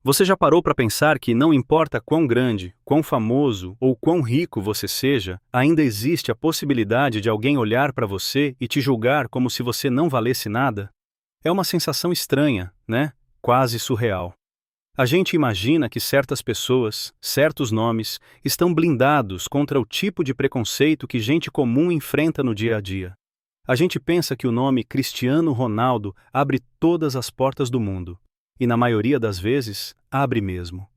Você já parou para pensar que não importa quão grande, quão famoso ou quão rico você seja, ainda existe a possibilidade de alguém olhar para você e te julgar como se você não valesse nada? É uma sensação estranha, né? Quase surreal. A gente imagina que certas pessoas, certos nomes, estão blindados contra o tipo de preconceito que gente comum enfrenta no dia a dia. A gente pensa que o nome Cristiano Ronaldo abre todas as portas do mundo. E na maioria das vezes, abre mesmo.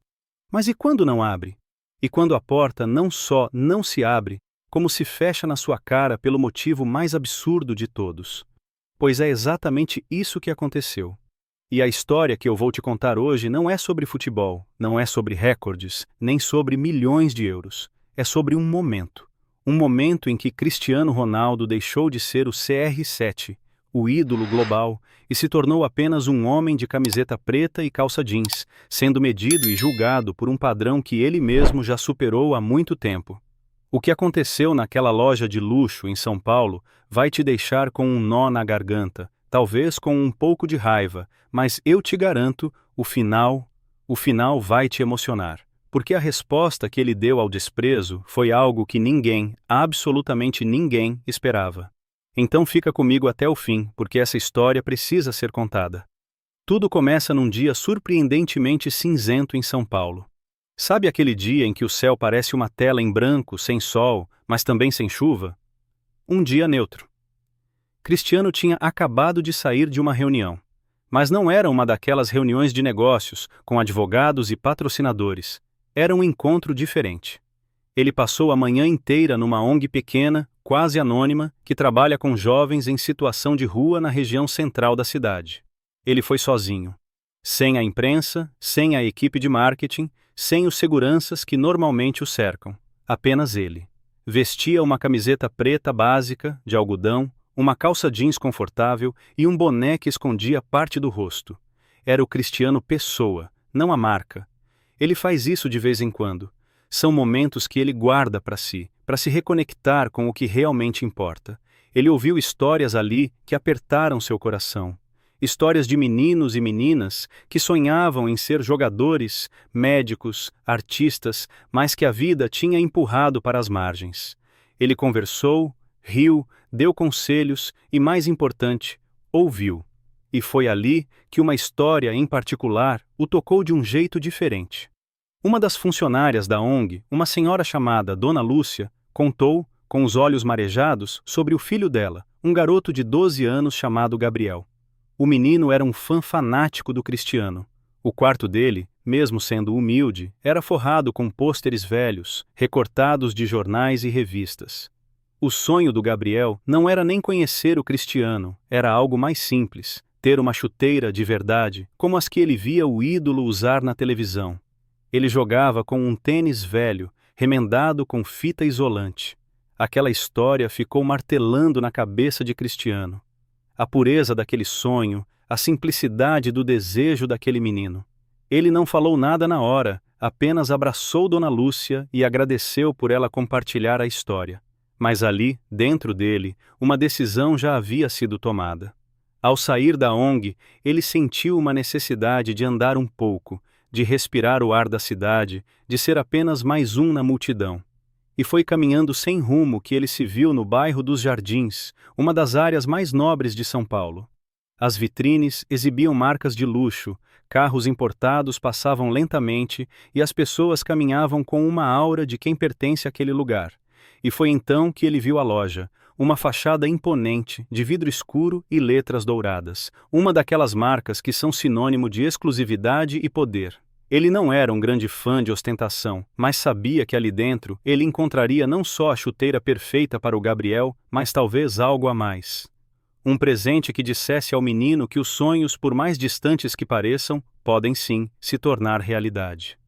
Mas e quando não abre? E quando a porta não só não se abre, como se fecha na sua cara pelo motivo mais absurdo de todos? Pois é exatamente isso que aconteceu. E a história que eu vou te contar hoje não é sobre futebol, não é sobre recordes, nem sobre milhões de euros. É sobre um momento. Um momento em que Cristiano Ronaldo deixou de ser o CR7, o ídolo global, e se tornou apenas um homem de camiseta preta e calça jeans, sendo medido e julgado por um padrão que ele mesmo já superou há muito tempo. O que aconteceu naquela loja de luxo em São Paulo vai te deixar com um nó na garganta, talvez com um pouco de raiva, mas eu te garanto, o final vai te emocionar. Porque a resposta que ele deu ao desprezo foi algo que ninguém, absolutamente ninguém, esperava. Então fica comigo até o fim, porque essa história precisa ser contada. Tudo começa num dia surpreendentemente cinzento em São Paulo. Sabe aquele dia em que o céu parece uma tela em branco, sem sol, mas também sem chuva? Um dia neutro. Cristiano tinha acabado de sair de uma reunião. Mas não era uma daquelas reuniões de negócios, com advogados e patrocinadores. Era um encontro diferente. Ele passou a manhã inteira numa ONG pequena, quase anônima, que trabalha com jovens em situação de rua na região central da cidade. Ele foi sozinho. Sem a imprensa, sem a equipe de marketing, sem os seguranças que normalmente o cercam. Apenas ele. Vestia uma camiseta preta básica, de algodão, uma calça jeans confortável e um boné que escondia parte do rosto. Era o Cristiano pessoa, não a marca. Ele faz isso de vez em quando. São momentos que ele guarda para se reconectar com o que realmente importa. Ele ouviu histórias ali que apertaram seu coração. Histórias de meninos e meninas que sonhavam em ser jogadores, médicos, artistas, mas que a vida tinha empurrado para as margens. Ele conversou, riu, deu conselhos e, mais importante, ouviu. E foi ali que uma história em particular o tocou de um jeito diferente. Uma das funcionárias da ONG, uma senhora chamada Dona Lúcia, contou, com os olhos marejados, sobre o filho dela, um garoto de 12 anos chamado Gabriel. O menino era um fã fanático do Cristiano. O quarto dele, mesmo sendo humilde, era forrado com pôsteres velhos, recortados de jornais e revistas. O sonho do Gabriel não era nem conhecer o Cristiano, era algo mais simples, ter uma chuteira de verdade, como as que ele via o ídolo usar na televisão. Ele jogava com um tênis velho, remendado com fita isolante. Aquela história ficou martelando na cabeça de Cristiano. A pureza daquele sonho, a simplicidade do desejo daquele menino. Ele não falou nada na hora, apenas abraçou Dona Lúcia e agradeceu por ela compartilhar a história. Mas ali, dentro dele, uma decisão já havia sido tomada. Ao sair da ONG, ele sentiu uma necessidade de andar um pouco, de respirar o ar da cidade, de ser apenas mais um na multidão. E foi caminhando sem rumo que ele se viu no bairro dos Jardins, uma das áreas mais nobres de São Paulo. As vitrines exibiam marcas de luxo, carros importados passavam lentamente e as pessoas caminhavam com uma aura de quem pertence àquele lugar. E foi então que ele viu a loja, uma fachada imponente, de vidro escuro e letras douradas, uma daquelas marcas que são sinônimo de exclusividade e poder. Ele não era um grande fã de ostentação, mas sabia que ali dentro ele encontraria não só a chuteira perfeita para o Gabriel, mas talvez algo a mais. Um presente que dissesse ao menino que os sonhos, por mais distantes que pareçam, podem sim se tornar realidade.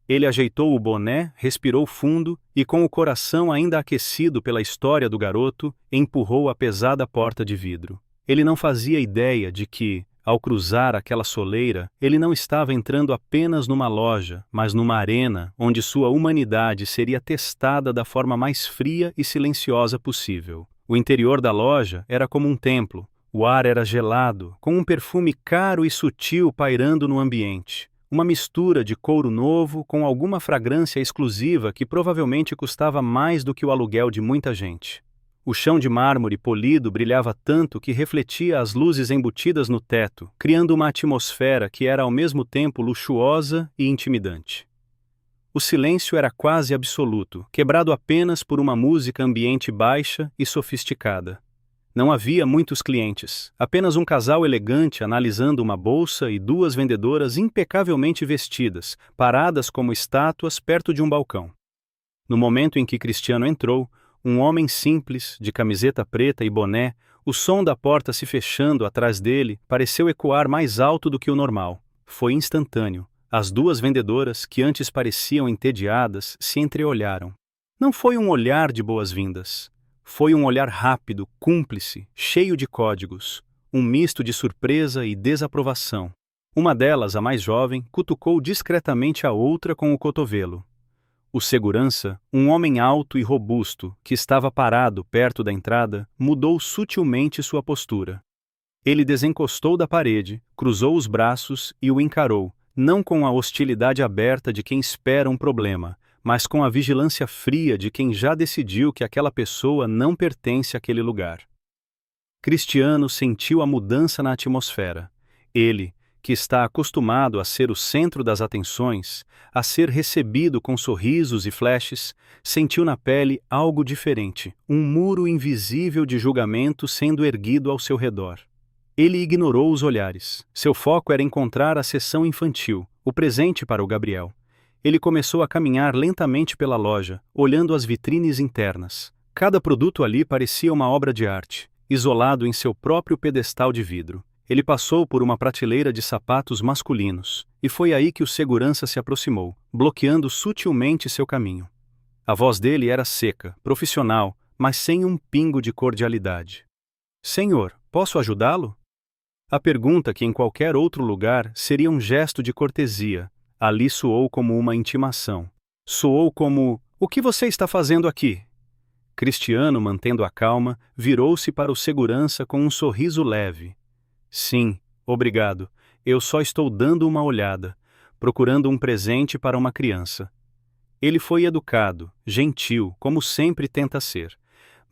Ele ajeitou o boné, respirou fundo e, com o coração ainda aquecido pela história do garoto, empurrou a pesada porta de vidro. Ele não fazia ideia de que, ao cruzar aquela soleira, ele não estava entrando apenas numa loja, mas numa arena onde sua humanidade seria testada da forma mais fria e silenciosa possível. O interior da loja era como um templo. O ar era gelado, com um perfume caro e sutil pairando no ambiente. uma mistura de couro novo com alguma fragrância exclusiva que provavelmente custava mais do que o aluguel de muita gente. O chão de mármore polido brilhava tanto que refletia as luzes embutidas no teto, criando uma atmosfera que era ao mesmo tempo luxuosa e intimidante. O silêncio era quase absoluto, quebrado apenas por uma música ambiente baixa e sofisticada. Não havia muitos clientes, apenas um casal elegante analisando uma bolsa e duas vendedoras impecavelmente vestidas, paradas como estátuas perto de um balcão. No momento em que Cristiano entrou, um homem simples, de camiseta preta e boné, o som da porta se fechando atrás dele pareceu ecoar mais alto do que o normal. Foi instantâneo. As duas vendedoras, que antes pareciam entediadas, se entreolharam. Não foi um olhar de boas-vindas. Foi um olhar rápido, cúmplice, cheio de códigos, um misto de surpresa e desaprovação. Uma delas, a mais jovem, cutucou discretamente a outra com o cotovelo. O segurança, um homem alto e robusto, que estava parado perto da entrada, mudou sutilmente sua postura. Ele desencostou da parede, cruzou os braços e o encarou, não com a hostilidade aberta de quem espera um problema, mas com a vigilância fria de quem já decidiu que aquela pessoa não pertence àquele lugar. Cristiano sentiu a mudança na atmosfera. Ele, que está acostumado a ser o centro das atenções, a ser recebido com sorrisos e flashes, sentiu na pele algo diferente, um muro invisível de julgamento sendo erguido ao seu redor. Ele ignorou os olhares. Seu foco era encontrar a seção infantil, o presente para o Gabriel. Ele começou a caminhar lentamente pela loja, olhando as vitrines internas. Cada produto ali parecia uma obra de arte, isolado em seu próprio pedestal de vidro. Ele passou por uma prateleira de sapatos masculinos, e foi aí que o segurança se aproximou, bloqueando sutilmente seu caminho. A voz dele era seca, profissional, mas sem um pingo de cordialidade. "Senhor, posso ajudá-lo?" A pergunta, que em qualquer outro lugar seria um gesto de cortesia, ali soou como uma intimação. Soou como: "O que você está fazendo aqui?" Cristiano, mantendo a calma, virou-se para o segurança com um sorriso leve. "Sim, obrigado. Eu só estou dando uma olhada, procurando um presente para uma criança." Ele foi educado, gentil, como sempre tenta ser.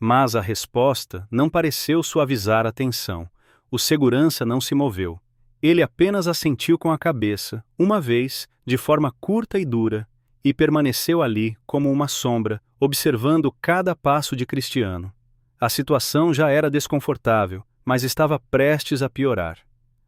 Mas a resposta não pareceu suavizar a tensão. O segurança não se moveu. Ele apenas assentiu com a cabeça, uma vez, de forma curta e dura, e permaneceu ali como uma sombra, observando cada passo de Cristiano. A situação já era desconfortável, mas estava prestes a piorar.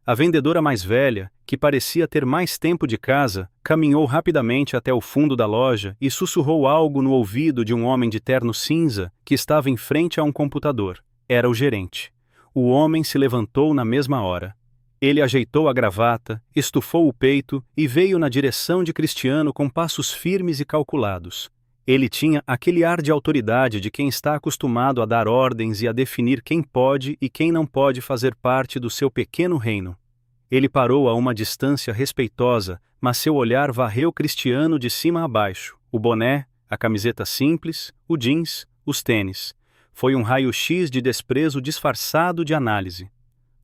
A vendedora mais velha, que parecia ter mais tempo de casa, caminhou rapidamente até o fundo da loja e sussurrou algo no ouvido de um homem de terno cinza que estava em frente a um computador. Era o gerente. O homem se levantou na mesma hora. Ele ajeitou a gravata, estufou o peito e veio na direção de Cristiano com passos firmes e calculados. Ele tinha aquele ar de autoridade de quem está acostumado a dar ordens e a definir quem pode e quem não pode fazer parte do seu pequeno reino. Ele parou a uma distância respeitosa, mas seu olhar varreu Cristiano de cima a baixo. O boné, a camiseta simples, o jeans, os tênis. Foi um raio-x de desprezo disfarçado de análise.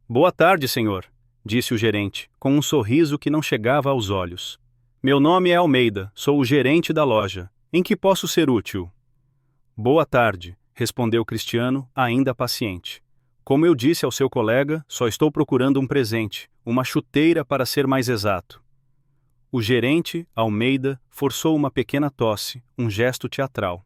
"Boa tarde, senhor", disse o gerente, com um sorriso que não chegava aos olhos. "Meu nome é Almeida, sou o gerente da loja. Em que posso ser útil?" "Boa tarde", respondeu Cristiano, ainda paciente. "Como eu disse ao seu colega, só estou procurando um presente, uma chuteira para ser mais exato." O gerente, Almeida, forçou uma pequena tosse, um gesto teatral.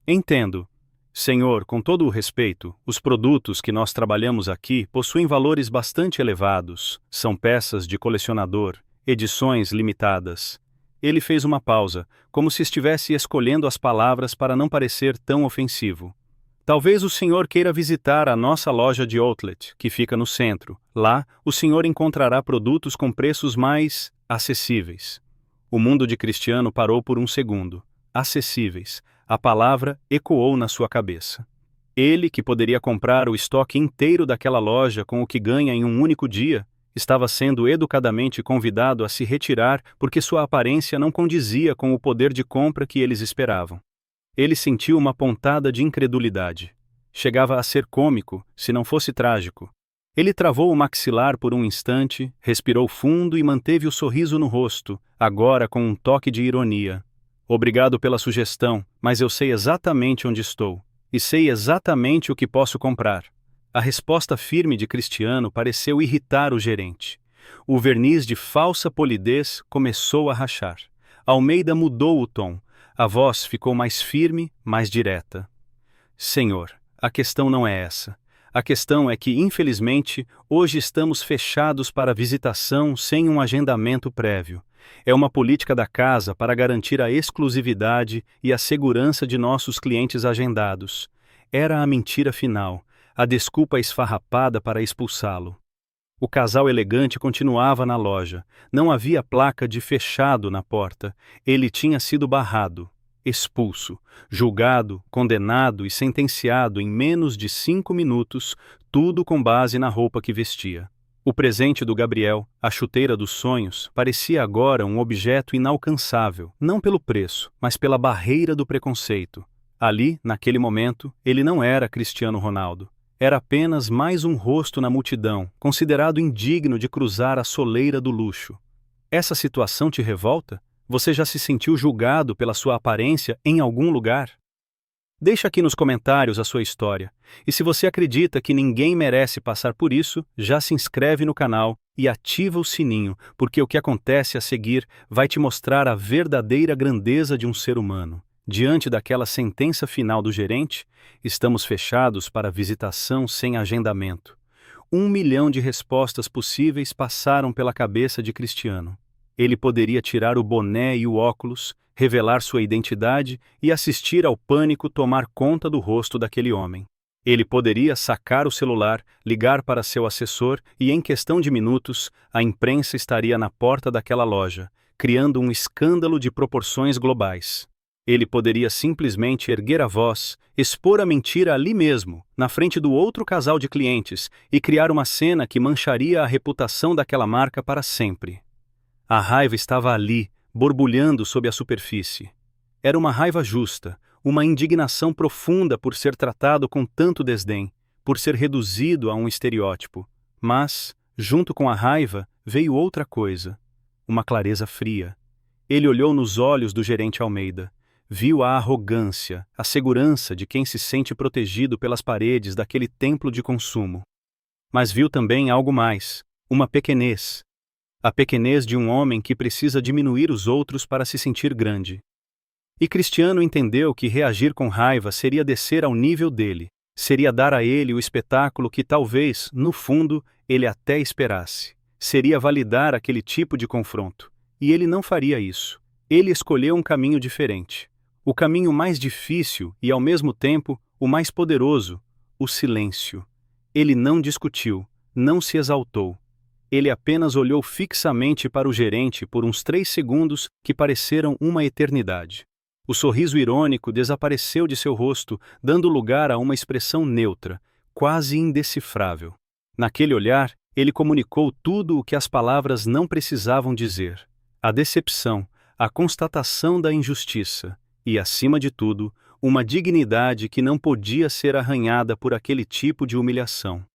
"Entendo. Senhor, com todo o respeito, os produtos que nós trabalhamos aqui possuem valores bastante elevados, são peças de colecionador, edições limitadas." Ele fez uma pausa, como se estivesse escolhendo as palavras para não parecer tão ofensivo. "Talvez o senhor queira visitar a nossa loja de outlet, que fica no centro. Lá, o senhor encontrará produtos com preços mais acessíveis." O mundo de Cristiano parou por um segundo. Acessíveis. A palavra ecoou na sua cabeça. Ele, que poderia comprar o estoque inteiro daquela loja com o que ganha em um único dia, estava sendo educadamente convidado a se retirar porque sua aparência não condizia com o poder de compra que eles esperavam. Ele sentiu uma pontada de incredulidade. Chegava a ser cômico, se não fosse trágico. Ele travou o maxilar por um instante, respirou fundo e manteve o sorriso no rosto, agora com um toque de ironia. Obrigado pela sugestão, mas eu sei exatamente onde estou. E sei exatamente o que posso comprar. A resposta firme de Cristiano pareceu irritar o gerente. O verniz de falsa polidez começou a rachar. Almeida mudou o tom. A voz ficou mais firme, mais direta. Senhor, a questão não é essa. A questão é que, infelizmente, hoje estamos fechados para visitação sem um agendamento prévio. É uma política da casa para garantir a exclusividade e a segurança de nossos clientes agendados. Era a mentira final, a desculpa esfarrapada para expulsá-lo. O casal elegante continuava na loja. Não havia placa de fechado na porta. Ele tinha sido barrado, expulso, julgado, condenado e sentenciado em menos de 5 minutos, tudo com base na roupa que vestia. O presente do Gabriel, a chuteira dos sonhos, parecia agora um objeto inalcançável, não pelo preço, mas pela barreira do preconceito. Ali, naquele momento, ele não era Cristiano Ronaldo. Era apenas mais um rosto na multidão, considerado indigno de cruzar a soleira do luxo. Essa situação te revolta? Você já se sentiu julgado pela sua aparência em algum lugar? Deixa aqui nos comentários a sua história. E se você acredita que ninguém merece passar por isso, já se inscreve no canal e ativa o sininho, porque o que acontece a seguir vai te mostrar a verdadeira grandeza de um ser humano. Diante daquela sentença final do gerente, estamos fechados para visitação sem agendamento. 1 milhão de respostas possíveis passaram pela cabeça de Cristiano. Ele poderia tirar o boné e o óculos, revelar sua identidade e assistir ao pânico tomar conta do rosto daquele homem. Ele poderia sacar o celular, ligar para seu assessor e, em questão de minutos, a imprensa estaria na porta daquela loja, criando um escândalo de proporções globais. Ele poderia simplesmente erguer a voz, expor a mentira ali mesmo, na frente do outro casal de clientes, e criar uma cena que mancharia a reputação daquela marca para sempre. A raiva estava ali, borbulhando sob a superfície. Era uma raiva justa, uma indignação profunda por ser tratado com tanto desdém, por ser reduzido a um estereótipo. Mas, junto com a raiva, veio outra coisa, uma clareza fria. Ele olhou nos olhos do gerente Almeida. Viu a arrogância, a segurança de quem se sente protegido pelas paredes daquele templo de consumo. Mas viu também algo mais, uma pequenez. A pequenez de um homem que precisa diminuir os outros para se sentir grande. E Cristiano entendeu que reagir com raiva seria descer ao nível dele, seria dar a ele o espetáculo que talvez, no fundo, ele até esperasse. Seria validar aquele tipo de confronto. E ele não faria isso. Ele escolheu um caminho diferente. O caminho mais difícil e, ao mesmo tempo, o mais poderoso, o silêncio. Ele não discutiu, não se exaltou. Ele apenas olhou fixamente para o gerente por uns 3 segundos que pareceram uma eternidade. O sorriso irônico desapareceu de seu rosto, dando lugar a uma expressão neutra, quase indecifrável. Naquele olhar, ele comunicou tudo o que as palavras não precisavam dizer. A decepção, a constatação da injustiça. E, acima de tudo, uma dignidade que não podia ser arranhada por aquele tipo de humilhação.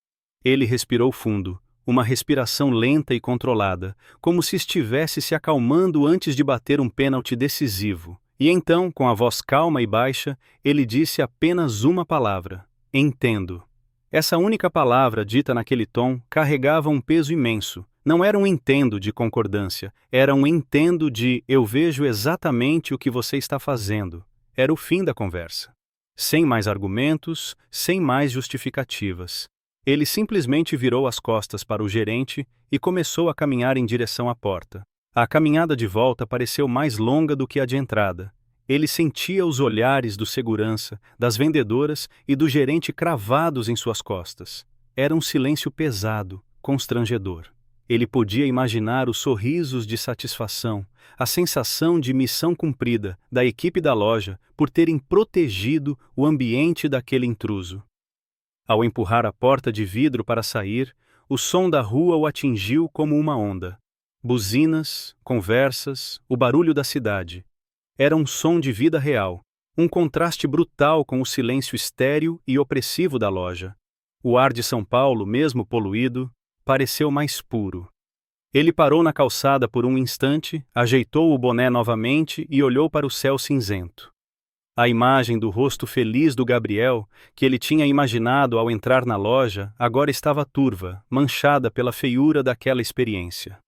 Ele respirou fundo, uma respiração lenta e controlada, como se estivesse se acalmando antes de bater um pênalti decisivo. E então, com a voz calma e baixa, ele disse apenas uma palavra: entendo. Essa única palavra, dita naquele tom, carregava um peso imenso. Não era um entendo de concordância, era um entendo de eu vejo exatamente o que você está fazendo. Era o fim da conversa. Sem mais argumentos, sem mais justificativas. Ele simplesmente virou as costas para o gerente e começou a caminhar em direção à porta. A caminhada de volta pareceu mais longa do que a de entrada. Ele sentia os olhares do segurança, das vendedoras e do gerente cravados em suas costas. Era um silêncio pesado, constrangedor. Ele podia imaginar os sorrisos de satisfação, a sensação de missão cumprida da equipe da loja por terem protegido o ambiente daquele intruso. Ao empurrar a porta de vidro para sair, o som da rua o atingiu como uma onda. Buzinas, conversas, o barulho da cidade. Era um som de vida real, um contraste brutal com o silêncio estéril e opressivo da loja. O ar de São Paulo, mesmo poluído, pareceu mais puro. Ele parou na calçada por um instante, ajeitou o boné novamente e olhou para o céu cinzento. A imagem do rosto feliz do Gabriel, que ele tinha imaginado ao entrar na loja, agora estava turva, manchada pela feiura daquela experiência.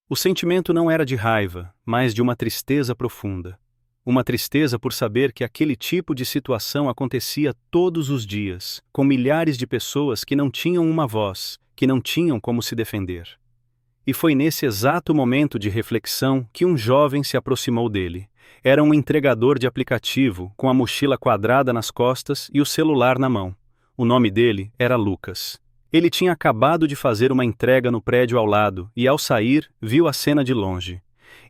O sentimento não era de raiva, mas de uma tristeza profunda. Uma tristeza por saber que aquele tipo de situação acontecia todos os dias, com milhares de pessoas que não tinham uma voz, que não tinham como se defender. E foi nesse exato momento de reflexão que um jovem se aproximou dele. Era um entregador de aplicativo, com a mochila quadrada nas costas e o celular na mão. O nome dele era Lucas. Ele tinha acabado de fazer uma entrega no prédio ao lado e, ao sair, viu a cena de longe.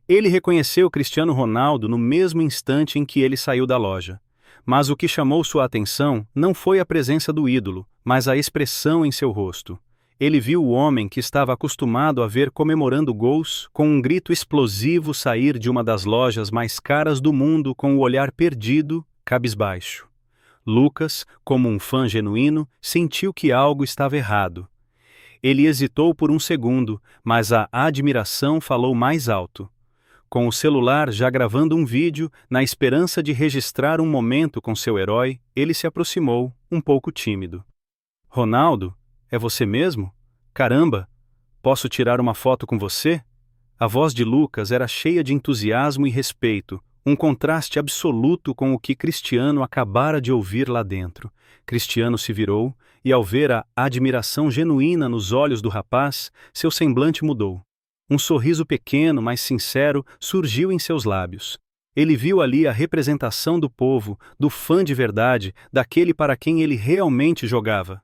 Ele reconheceu Cristiano Ronaldo no mesmo instante em que ele saiu da loja. Mas o que chamou sua atenção não foi a presença do ídolo, mas a expressão em seu rosto. Ele viu o homem que estava acostumado a ver comemorando gols, com um grito explosivo sair de uma das lojas mais caras do mundo com o olhar perdido, cabisbaixo. Lucas, como um fã genuíno, sentiu que algo estava errado. Ele hesitou por um segundo, mas a admiração falou mais alto. Com o celular já gravando um vídeo, na esperança de registrar um momento com seu herói, ele se aproximou, um pouco tímido. Ronaldo? É você mesmo? Caramba! Posso tirar uma foto com você? A voz de Lucas era cheia de entusiasmo e respeito, um contraste absoluto com o que Cristiano acabara de ouvir lá dentro. Cristiano se virou, e ao ver a admiração genuína nos olhos do rapaz, seu semblante mudou. Um sorriso pequeno, mas sincero, surgiu em seus lábios. Ele viu ali a representação do povo, do fã de verdade, daquele para quem ele realmente jogava.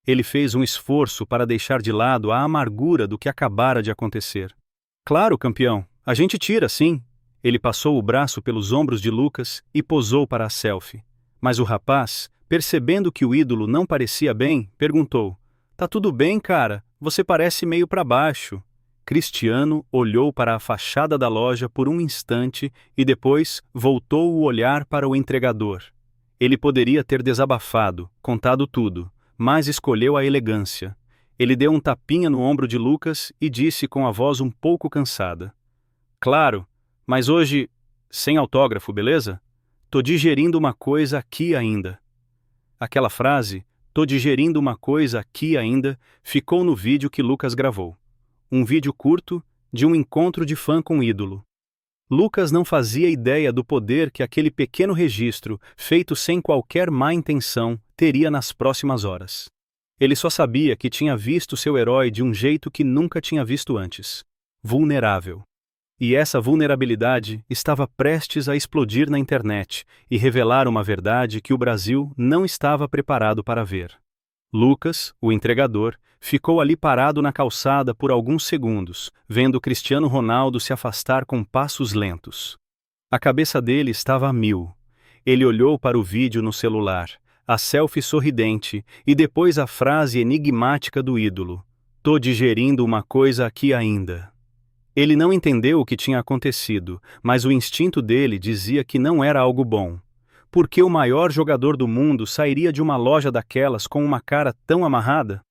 Ele fez um esforço para deixar de lado a amargura do que acabara de acontecer. Claro, campeão, a gente tira, sim. Ele passou o braço pelos ombros de Lucas e posou para a selfie. Mas o rapaz, percebendo que o ídolo não parecia bem, perguntou: Tá tudo bem, cara? Você parece meio para baixo. Cristiano olhou para a fachada da loja por um instante e depois voltou o olhar para o entregador. Ele poderia ter desabafado, contado tudo, mas escolheu a elegância. Ele deu um tapinha no ombro de Lucas e disse com a voz um pouco cansada: Claro, mas hoje, sem autógrafo, beleza? Tô digerindo uma coisa aqui ainda. Aquela frase, tô digerindo uma coisa aqui ainda, ficou no vídeo que Lucas gravou. Um vídeo curto, de um encontro de fã com ídolo. Lucas não fazia ideia do poder que aquele pequeno registro, feito sem qualquer má intenção, teria nas próximas horas. Ele só sabia que tinha visto seu herói de um jeito que nunca tinha visto antes. Vulnerável. E essa vulnerabilidade estava prestes a explodir na internet e revelar uma verdade que o Brasil não estava preparado para ver. Lucas, o entregador, ficou ali parado na calçada por alguns segundos, vendo Cristiano Ronaldo se afastar com passos lentos. A cabeça dele estava a mil. Ele olhou para o vídeo no celular, a selfie sorridente e depois a frase enigmática do ídolo: Tô digerindo uma coisa aqui ainda. Ele não entendeu o que tinha acontecido, mas o instinto dele dizia que não era algo bom. Por que o maior jogador do mundo sairia de uma loja daquelas com uma cara tão amarrada?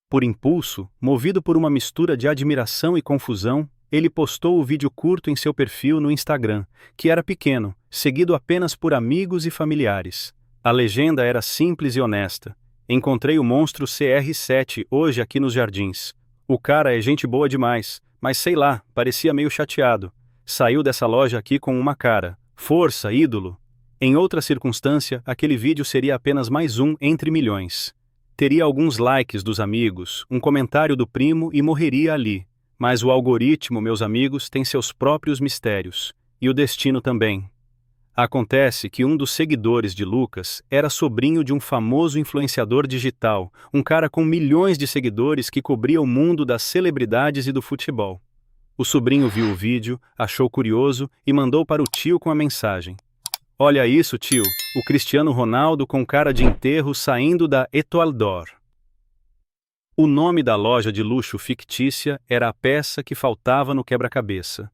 Por impulso, movido por uma mistura de admiração e confusão, ele postou o vídeo curto em seu perfil no Instagram, que era pequeno, seguido apenas por amigos e familiares. A legenda era simples e honesta: Encontrei o monstro CR7 hoje aqui nos jardins. O cara é gente boa demais, mas sei lá, parecia meio chateado. Saiu dessa loja aqui com uma cara. Força, ídolo! Em outra circunstância, aquele vídeo seria apenas mais um entre milhões. Teria alguns likes dos amigos, um comentário do primo e morreria ali. Mas o algoritmo, meus amigos, tem seus próprios mistérios. E o destino também. Acontece que um dos seguidores de Lucas era sobrinho de um famoso influenciador digital, um cara com milhões de seguidores que cobria o mundo das celebridades e do futebol. O sobrinho viu o vídeo, achou curioso e mandou para o tio com a mensagem: Olha isso, tio, o Cristiano Ronaldo com cara de enterro saindo da Étoile d'Or. O nome da loja de luxo fictícia era a peça que faltava no quebra-cabeça.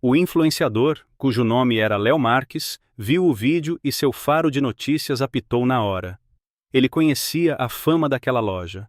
O influenciador, cujo nome era Léo Marques, viu o vídeo e seu faro de notícias apitou na hora. Ele conhecia a fama daquela loja.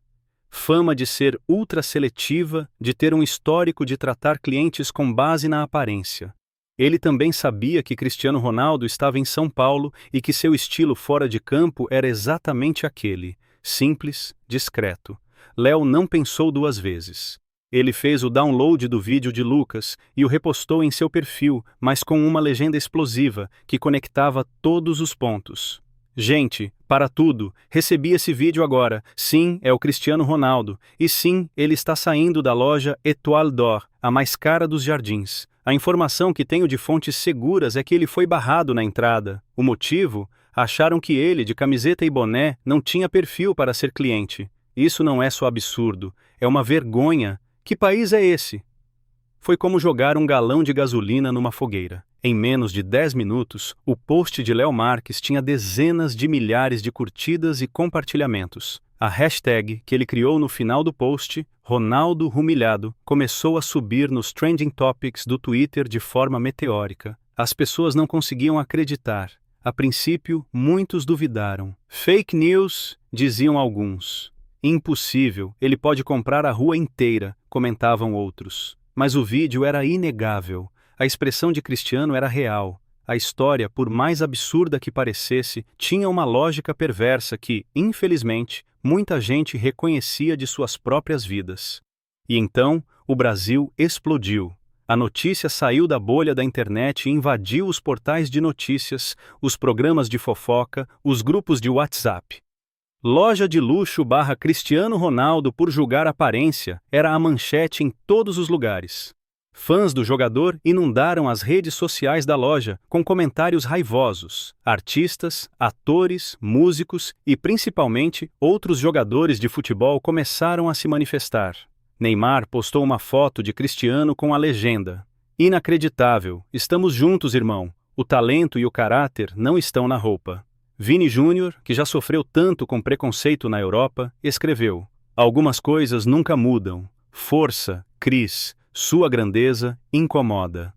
Fama de ser ultra seletiva, de ter um histórico de tratar clientes com base na aparência. Ele também sabia que Cristiano Ronaldo estava em São Paulo e que seu estilo fora de campo era exatamente aquele, simples, discreto. Léo não pensou duas vezes. Ele fez o download do vídeo de Lucas e o repostou em seu perfil, mas com uma legenda explosiva que conectava todos os pontos. Gente, para tudo, recebi esse vídeo agora. Sim, é o Cristiano Ronaldo. E sim, ele está saindo da loja Étoile d'Or, a mais cara dos jardins. A informação que tenho de fontes seguras é que ele foi barrado na entrada. O motivo? Acharam que ele, de camiseta e boné, não tinha perfil para ser cliente. Isso não é só absurdo, é uma vergonha. Que país é esse? Foi como jogar um galão de gasolina numa fogueira. Em menos de 10 minutos, o post de Léo Marques tinha dezenas de milhares de curtidas e compartilhamentos. A hashtag que ele criou no final do post, Ronaldo Humilhado, começou a subir nos trending topics do Twitter de forma meteórica. As pessoas não conseguiam acreditar. A princípio, muitos duvidaram. Fake news, diziam alguns. Impossível, ele pode comprar a rua inteira, comentavam outros. Mas o vídeo era inegável. A expressão de Cristiano era real. A história, por mais absurda que parecesse, tinha uma lógica perversa que, infelizmente, muita gente reconhecia de suas próprias vidas. E então, o Brasil explodiu. A notícia saiu da bolha da internet e invadiu os portais de notícias, os programas de fofoca, os grupos de WhatsApp. Loja de luxo / Cristiano Ronaldo por julgar aparência era a manchete em todos os lugares. Fãs do jogador inundaram as redes sociais da loja com comentários raivosos. Artistas, atores, músicos e principalmente outros jogadores de futebol começaram a se manifestar. Neymar postou uma foto de Cristiano com a legenda: "Inacreditável, estamos juntos, irmão. O talento e o caráter não estão na roupa." Vini Júnior, que já sofreu tanto com preconceito na Europa, escreveu: "Algumas coisas nunca mudam. Força, Cris. Sua grandeza incomoda."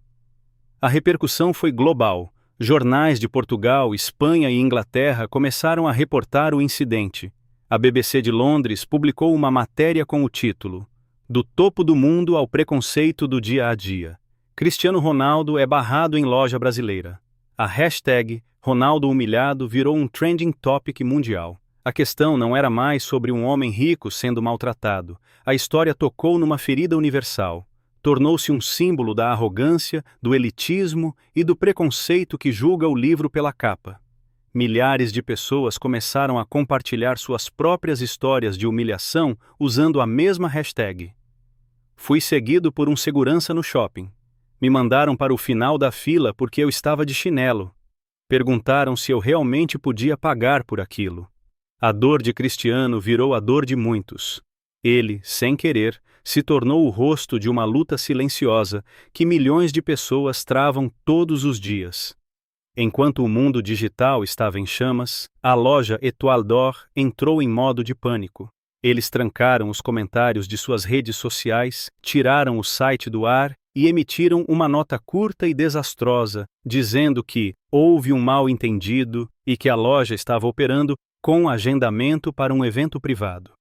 A repercussão foi global. Jornais de Portugal, Espanha e Inglaterra começaram a reportar o incidente. A BBC de Londres publicou uma matéria com o título: "Do topo do mundo ao preconceito do dia a dia. Cristiano Ronaldo é barrado em loja brasileira." A hashtag Ronaldo Humilhado virou um trending topic mundial. A questão não era mais sobre um homem rico sendo maltratado. A história tocou numa ferida universal. Tornou-se um símbolo da arrogância, do elitismo e do preconceito que julga o livro pela capa. Milhares de pessoas começaram a compartilhar suas próprias histórias de humilhação usando a mesma hashtag. Fui seguido por um segurança no shopping. Me mandaram para o final da fila porque eu estava de chinelo. Perguntaram se eu realmente podia pagar por aquilo. A dor de Cristiano virou a dor de muitos. Ele, sem querer, se tornou o rosto de uma luta silenciosa que milhões de pessoas travam todos os dias. Enquanto o mundo digital estava em chamas, a loja Étoile d'Or entrou em modo de pânico. Eles trancaram os comentários de suas redes sociais, tiraram o site do ar e emitiram uma nota curta e desastrosa, dizendo que houve um mal-entendido e que a loja estava operando com agendamento para um evento privado.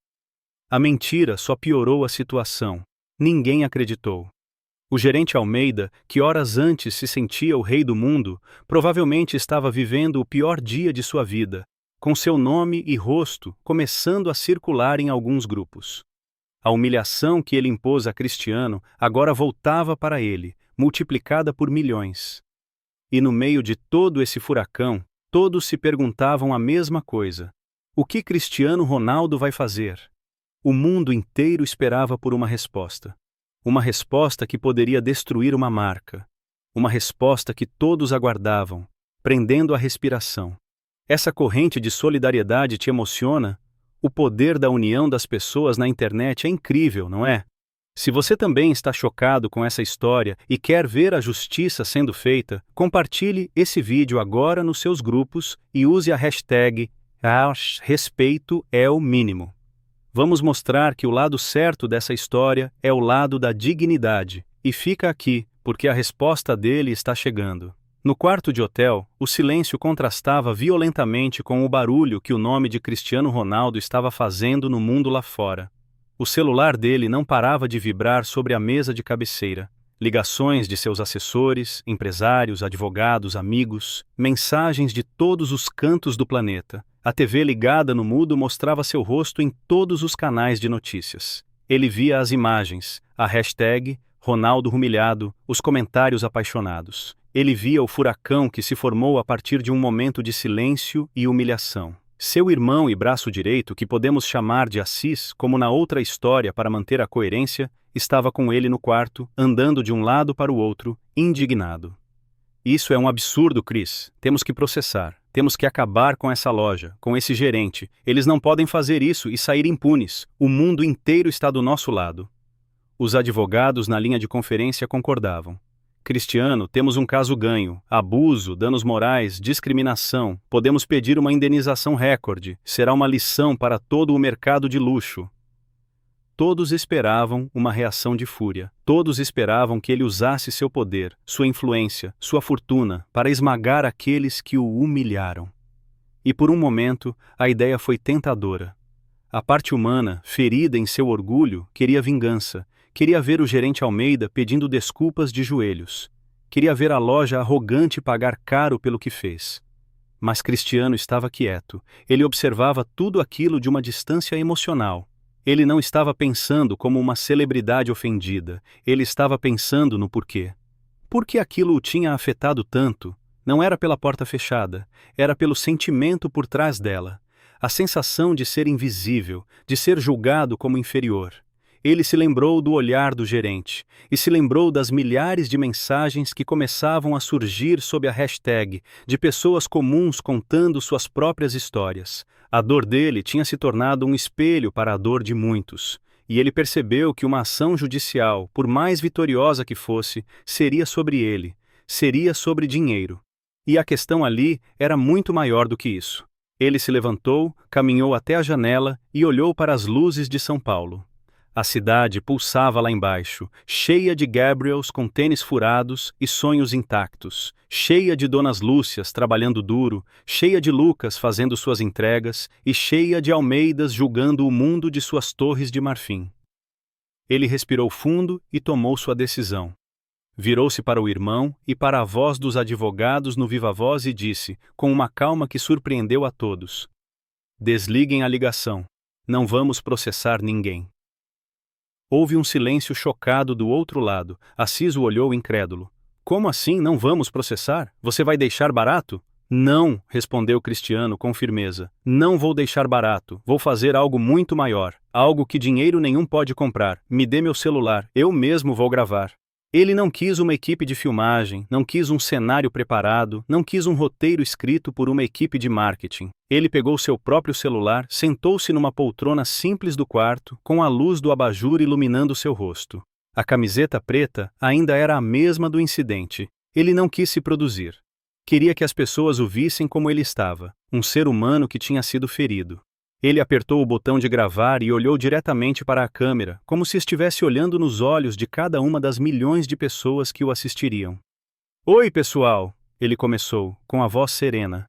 A mentira só piorou a situação. Ninguém acreditou. O gerente Almeida, que horas antes se sentia o rei do mundo, provavelmente estava vivendo o pior dia de sua vida, com seu nome e rosto começando a circular em alguns grupos. A humilhação que ele impôs a Cristiano agora voltava para ele, multiplicada por milhões. E no meio de todo esse furacão, todos se perguntavam a mesma coisa: o que Cristiano Ronaldo vai fazer? O mundo inteiro esperava por uma resposta. Uma resposta que poderia destruir uma marca. Uma resposta que todos aguardavam, prendendo a respiração. Essa corrente de solidariedade te emociona? O poder da união das pessoas na internet é incrível, não é? Se você também está chocado com essa história e quer ver a justiça sendo feita, compartilhe esse vídeo agora nos seus grupos e use a hashtag #respeito é o mínimo. Vamos mostrar que o lado certo dessa história é o lado da dignidade, e fica aqui, porque a resposta dele está chegando. No quarto de hotel, o silêncio contrastava violentamente com o barulho que o nome de Cristiano Ronaldo estava fazendo no mundo lá fora. O celular dele não parava de vibrar sobre a mesa de cabeceira. Ligações de seus assessores, empresários, advogados, amigos, mensagens de todos os cantos do planeta. A TV ligada no mudo mostrava seu rosto em todos os canais de notícias. Ele via as imagens, a hashtag Ronaldo humilhado, os comentários apaixonados. Ele via o furacão que se formou a partir de um momento de silêncio e humilhação. Seu irmão e braço direito, que podemos chamar de Assis, como na outra história para manter a coerência, estava com ele no quarto, andando de um lado para o outro, indignado. Isso é um absurdo, Chris. Temos que processar. Temos que acabar com essa loja, com esse gerente. Eles não podem fazer isso e sair impunes. O mundo inteiro está do nosso lado. Os advogados na linha de conferência concordavam. Cristiano, temos um caso ganho. Abuso, danos morais, discriminação. Podemos pedir uma indenização recorde. Será uma lição para todo o mercado de luxo. Todos esperavam uma reação de fúria. Todos esperavam que ele usasse seu poder, sua influência, sua fortuna, para esmagar aqueles que o humilharam. E por um momento, a ideia foi tentadora. A parte humana, ferida em seu orgulho, queria vingança. Queria ver o gerente Almeida pedindo desculpas de joelhos. Queria ver a loja arrogante pagar caro pelo que fez. Mas Cristiano estava quieto. Ele observava tudo aquilo de uma distância emocional. Ele não estava pensando como uma celebridade ofendida. Ele estava pensando no porquê. Por que aquilo o tinha afetado tanto? Não era pela porta fechada. Era pelo sentimento por trás dela. A sensação de ser invisível, de ser julgado como inferior. Ele se lembrou do olhar do gerente e se lembrou das milhares de mensagens que começavam a surgir sob a hashtag de pessoas comuns contando suas próprias histórias. A dor dele tinha se tornado um espelho para a dor de muitos, e ele percebeu que uma ação judicial, por mais vitoriosa que fosse, seria sobre ele, seria sobre dinheiro. E a questão ali era muito maior do que isso. Ele se levantou, caminhou até a janela e olhou para as luzes de São Paulo. A cidade pulsava lá embaixo, cheia de Gabriels com tênis furados e sonhos intactos, cheia de Donas Lúcias trabalhando duro, cheia de Lucas fazendo suas entregas e cheia de Almeidas julgando o mundo de suas torres de marfim. Ele respirou fundo e tomou sua decisão. Virou-se para o irmão e para a voz dos advogados no viva-voz e disse, com uma calma que surpreendeu a todos: "Desliguem a ligação. Não vamos processar ninguém." Houve um silêncio chocado do outro lado. Assis o olhou incrédulo. "Como assim não vamos processar? Você vai deixar barato?" "Não", respondeu Cristiano com firmeza. "Não vou deixar barato. Vou fazer algo muito maior. Algo que dinheiro nenhum pode comprar. Me dê meu celular. Eu mesmo vou gravar." Ele não quis uma equipe de filmagem, não quis um cenário preparado, não quis um roteiro escrito por uma equipe de marketing. Ele pegou seu próprio celular, sentou-se numa poltrona simples do quarto, com a luz do abajur iluminando seu rosto. A camiseta preta ainda era a mesma do incidente. Ele não quis se produzir. Queria que as pessoas o vissem como ele estava, um ser humano que tinha sido ferido. Ele apertou o botão de gravar e olhou diretamente para a câmera, como se estivesse olhando nos olhos de cada uma das milhões de pessoas que o assistiriam. "Oi, pessoal!" ele começou, com a voz serena.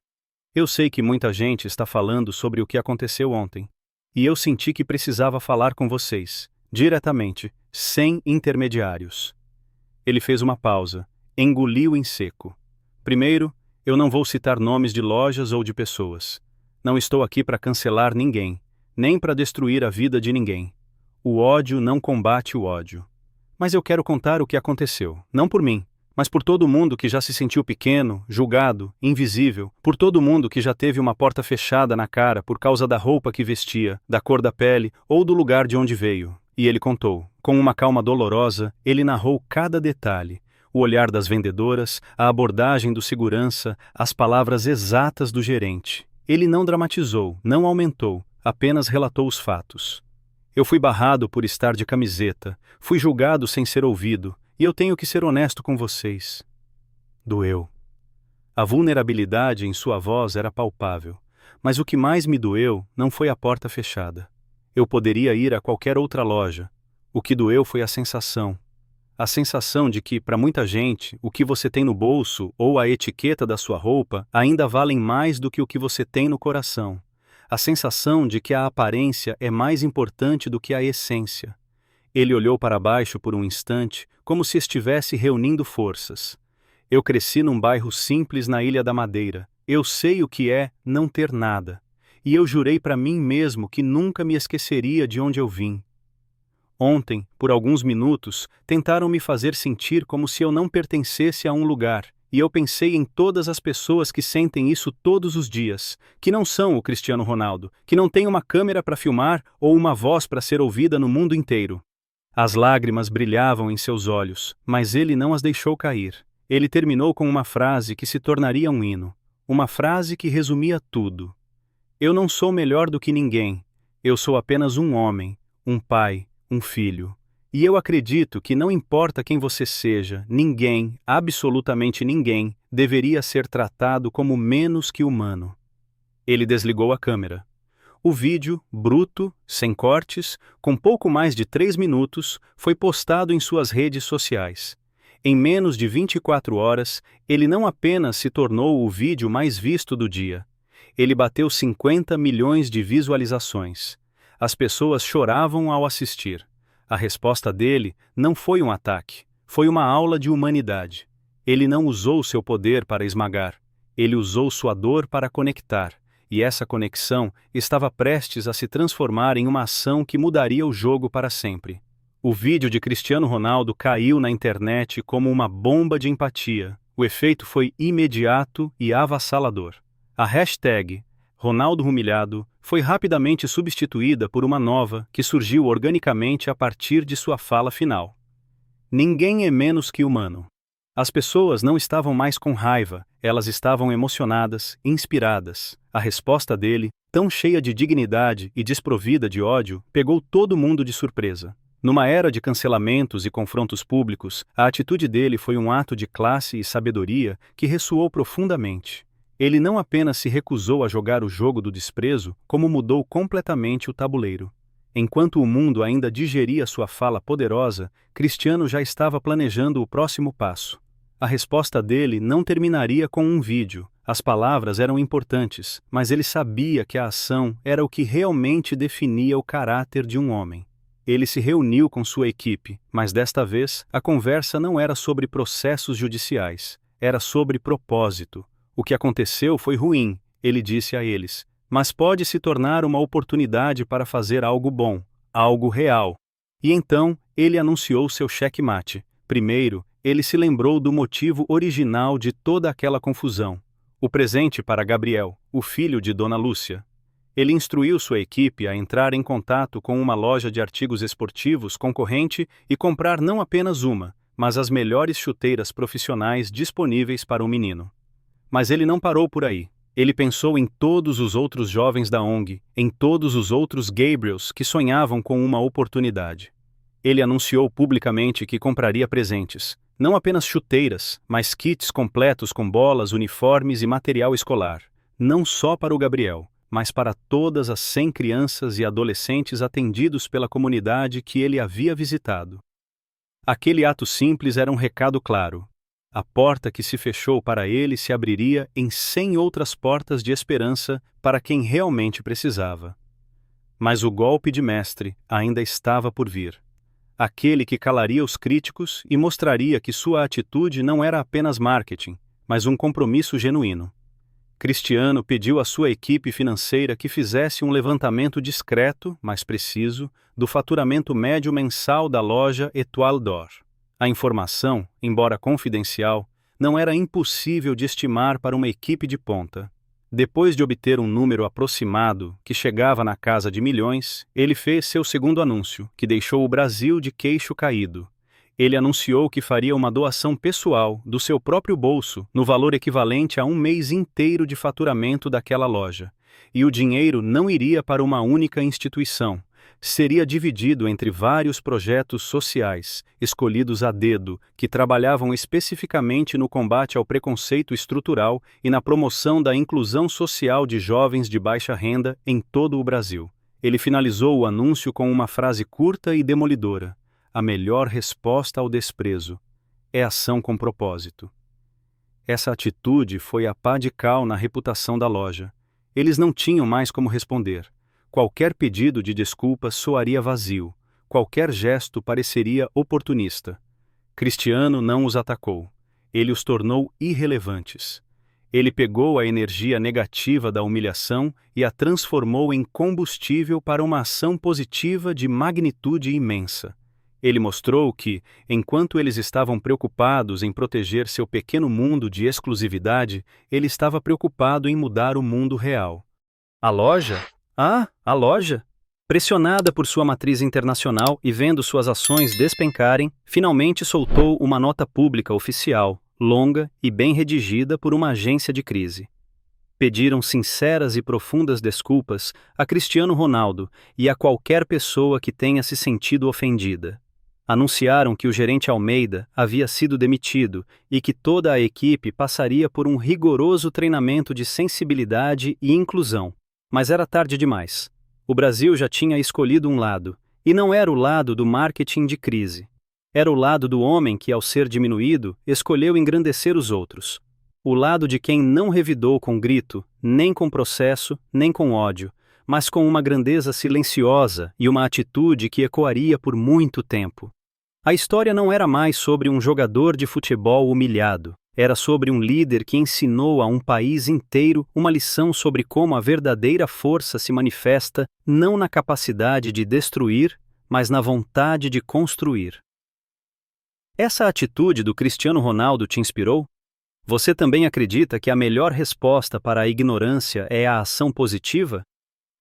"Eu sei que muita gente está falando sobre o que aconteceu ontem. E eu senti que precisava falar com vocês, diretamente, sem intermediários." Ele fez uma pausa, engoliu em seco. "Primeiro, eu não vou citar nomes de lojas ou de pessoas. Não estou aqui para cancelar ninguém, nem para destruir a vida de ninguém. O ódio não combate o ódio. Mas eu quero contar o que aconteceu, não por mim, mas por todo mundo que já se sentiu pequeno, julgado, invisível, por todo mundo que já teve uma porta fechada na cara por causa da roupa que vestia, da cor da pele ou do lugar de onde veio." E ele contou. Com uma calma dolorosa, ele narrou cada detalhe. O olhar das vendedoras, a abordagem do segurança, as palavras exatas do gerente. Ele não dramatizou, não aumentou, apenas relatou os fatos. "Eu fui barrado por estar de camiseta, fui julgado sem ser ouvido, e eu tenho que ser honesto com vocês. Doeu." A vulnerabilidade em sua voz era palpável, mas o que mais me doeu não foi a porta fechada. Eu poderia ir a qualquer outra loja. O que doeu foi a sensação A sensação de que, para muita gente, o que você tem no bolso ou a etiqueta da sua roupa ainda valem mais do que o que você tem no coração. A sensação de que a aparência é mais importante do que a essência. Ele olhou para baixo por um instante, como se estivesse reunindo forças. Eu cresci num bairro simples na Ilha da Madeira. Eu sei o que é não ter nada. E eu jurei para mim mesmo que nunca me esqueceria de onde eu vim. Ontem, por alguns minutos, tentaram me fazer sentir como se eu não pertencesse a um lugar, e eu pensei em todas as pessoas que sentem isso todos os dias, que não são o Cristiano Ronaldo, que não têm uma câmera para filmar ou uma voz para ser ouvida no mundo inteiro. As lágrimas brilhavam em seus olhos, mas ele não as deixou cair. Ele terminou com uma frase que se tornaria um hino, uma frase que resumia tudo. Eu não sou melhor do que ninguém, eu sou apenas um homem, um pai, um filho. E eu acredito que não importa quem você seja, ninguém, absolutamente ninguém, deveria ser tratado como menos que humano. Ele desligou a câmera. O vídeo, bruto, sem cortes, com pouco mais de 3 minutos, foi postado em suas redes sociais. Em menos de 24 horas, ele não apenas se tornou o vídeo mais visto do dia. Ele bateu 50 milhões de visualizações. As pessoas choravam ao assistir. A resposta dele não foi um ataque, foi uma aula de humanidade. Ele não usou seu poder para esmagar, ele usou sua dor para conectar, e essa conexão estava prestes a se transformar em uma ação que mudaria o jogo para sempre. O vídeo de Cristiano Ronaldo caiu na internet como uma bomba de empatia. O efeito foi imediato e avassalador. A hashtag Ronaldo Humilhado foi rapidamente substituída por uma nova que surgiu organicamente a partir de sua fala final. Ninguém é menos que humano. As pessoas não estavam mais com raiva, elas estavam emocionadas, inspiradas. A resposta dele, tão cheia de dignidade e desprovida de ódio, pegou todo mundo de surpresa. Numa era de cancelamentos e confrontos públicos, a atitude dele foi um ato de classe e sabedoria que ressoou profundamente. Ele não apenas se recusou a jogar o jogo do desprezo, como mudou completamente o tabuleiro. Enquanto o mundo ainda digeria sua fala poderosa, Cristiano já estava planejando o próximo passo. A resposta dele não terminaria com um vídeo. As palavras eram importantes, mas ele sabia que a ação era o que realmente definia o caráter de um homem. Ele se reuniu com sua equipe, mas desta vez a conversa não era sobre processos judiciais, era sobre propósito. O que aconteceu foi ruim, ele disse a eles, mas pode se tornar uma oportunidade para fazer algo bom, algo real. E então, ele anunciou seu checkmate. Primeiro, ele se lembrou do motivo original de toda aquela confusão. O presente para Gabriel, o filho de Dona Lúcia. Ele instruiu sua equipe a entrar em contato com uma loja de artigos esportivos concorrente e comprar não apenas uma, mas as melhores chuteiras profissionais disponíveis para o menino. Mas ele não parou por aí. Ele pensou em todos os outros jovens da ONG, em todos os outros Gabriels que sonhavam com uma oportunidade. Ele anunciou publicamente que compraria presentes, não apenas chuteiras, mas kits completos com bolas, uniformes e material escolar, não só para o Gabriel, mas para todas as 100 crianças e adolescentes atendidos pela comunidade que ele havia visitado. Aquele ato simples era um recado claro. A porta que se fechou para ele se abriria em 100 outras portas de esperança para quem realmente precisava. Mas o golpe de mestre ainda estava por vir. Aquele que calaria os críticos e mostraria que sua atitude não era apenas marketing, mas um compromisso genuíno. Cristiano pediu à sua equipe financeira que fizesse um levantamento discreto, mas preciso, do faturamento médio mensal da loja Étoile d'Or. A informação, embora confidencial, não era impossível de estimar para uma equipe de ponta. Depois de obter um número aproximado, que chegava na casa de milhões, ele fez seu segundo anúncio, que deixou o Brasil de queixo caído. Ele anunciou que faria uma doação pessoal, do seu próprio bolso, no valor equivalente a um mês inteiro de faturamento daquela loja. E o dinheiro não iria para uma única instituição. Seria dividido entre vários projetos sociais, escolhidos a dedo, que trabalhavam especificamente no combate ao preconceito estrutural e na promoção da inclusão social de jovens de baixa renda em todo o Brasil. Ele finalizou o anúncio com uma frase curta e demolidora: a melhor resposta ao desprezo é ação com propósito. Essa atitude foi a pá de cal na reputação da loja. Eles não tinham mais como responder. Qualquer pedido de desculpas soaria vazio. Qualquer gesto pareceria oportunista. Cristiano não os atacou. Ele os tornou irrelevantes. Ele pegou a energia negativa da humilhação e a transformou em combustível para uma ação positiva de magnitude imensa. Ele mostrou que, enquanto eles estavam preocupados em proteger seu pequeno mundo de exclusividade, ele estava preocupado em mudar o mundo real. A loja? A loja! Pressionada por sua matriz internacional e vendo suas ações despencarem, finalmente soltou uma nota pública oficial, longa e bem redigida por uma agência de crise. Pediram sinceras e profundas desculpas a Cristiano Ronaldo e a qualquer pessoa que tenha se sentido ofendida. Anunciaram que o gerente Almeida havia sido demitido e que toda a equipe passaria por um rigoroso treinamento de sensibilidade e inclusão. Mas era tarde demais. O Brasil já tinha escolhido um lado, e não era o lado do marketing de crise. Era o lado do homem que, ao ser diminuído, escolheu engrandecer os outros. O lado de quem não revidou com grito, nem com processo, nem com ódio, mas com uma grandeza silenciosa e uma atitude que ecoaria por muito tempo. A história não era mais sobre um jogador de futebol humilhado. Era sobre um líder que ensinou a um país inteiro uma lição sobre como a verdadeira força se manifesta não na capacidade de destruir, mas na vontade de construir. Essa atitude do Cristiano Ronaldo te inspirou? Você também acredita que a melhor resposta para a ignorância é a ação positiva?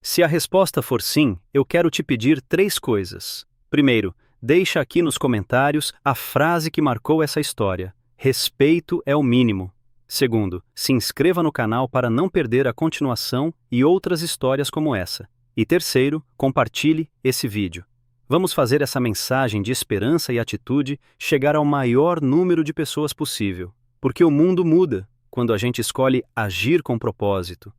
Se a resposta for sim, eu quero te pedir 3 coisas. Primeiro, deixa aqui nos comentários a frase que marcou essa história. Respeito é o mínimo. Segundo, se inscreva no canal para não perder a continuação e outras histórias como essa. E terceiro, compartilhe esse vídeo. Vamos fazer essa mensagem de esperança e atitude chegar ao maior número de pessoas possível. Porque o mundo muda quando a gente escolhe agir com propósito.